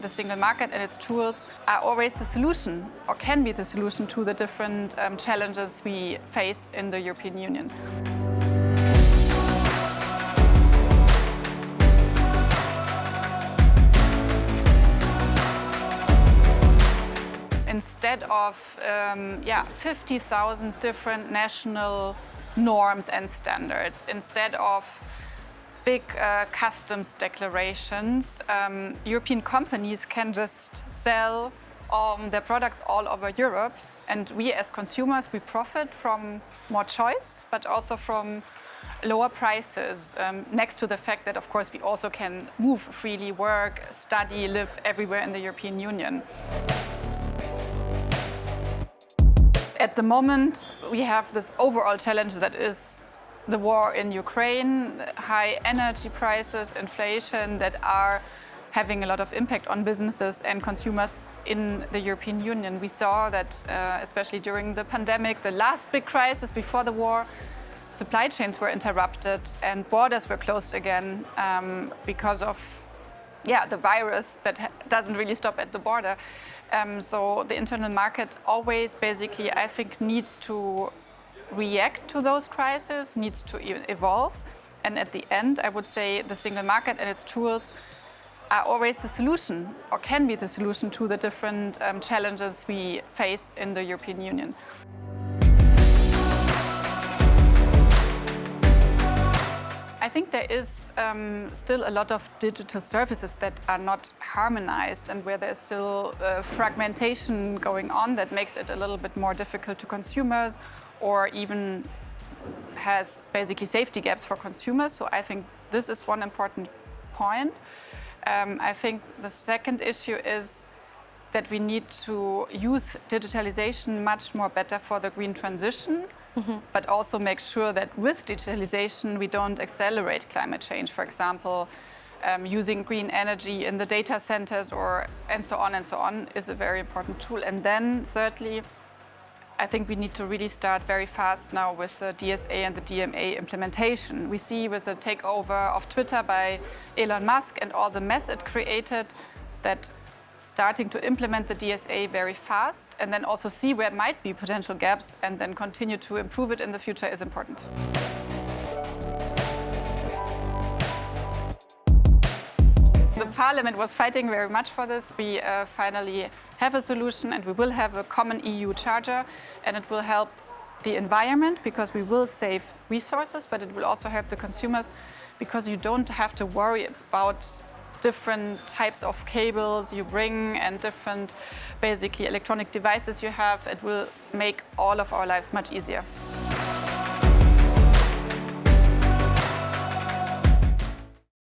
The single market and its tools are always the solution, or can be the solution to the different challenges we face in the European Union. Instead of 50,000 different national norms and standards, instead of big customs declarations, European companies can just sell their products all over Europe. And we as consumers, we profit from more choice, but also from lower prices, next to the fact that, of course, we also can move freely, work, study, live everywhere in the European Union. At the moment, we have this overall challenge that is the war in Ukraine, high energy prices, inflation that are having a lot of impact on businesses and consumers in the European Union. We saw that, especially during the pandemic, the last big crisis before the war, supply chains were interrupted and borders were closed again because of the virus that doesn't really stop at the border. So the internal market always basically, I think, needs to react to those crises, needs to evolve. And at the end, I would say the single market and its tools are always the solution, or can be the solution to the different challenges we face in the European Union. I think there is still a lot of digital services that are not harmonized and where there's still fragmentation going on that makes it a little bit more difficult to consumers, or even has basically safety gaps for consumers. So I think this is one important point. I think the second issue is that we need to use digitalization much more better for the green transition, but also make sure that with digitalization we don't accelerate climate change. For example, using green energy in the data centers and so on is a very important tool. And then thirdly, I think we need to really start very fast now with the DSA and the DMA implementation. We see with the takeover of Twitter by Elon Musk and all the mess it created, that starting to implement the DSA very fast and then also see where might be potential gaps and then continue to improve it in the future is important. The Parliament was fighting very much for this. We finally have a solution, and we will have a common EU charter, and it will help the environment because we will save resources, but it will also help the consumers because you don't have to worry about different types of cables you bring and different basically electronic devices you have. It will make all of our lives much easier.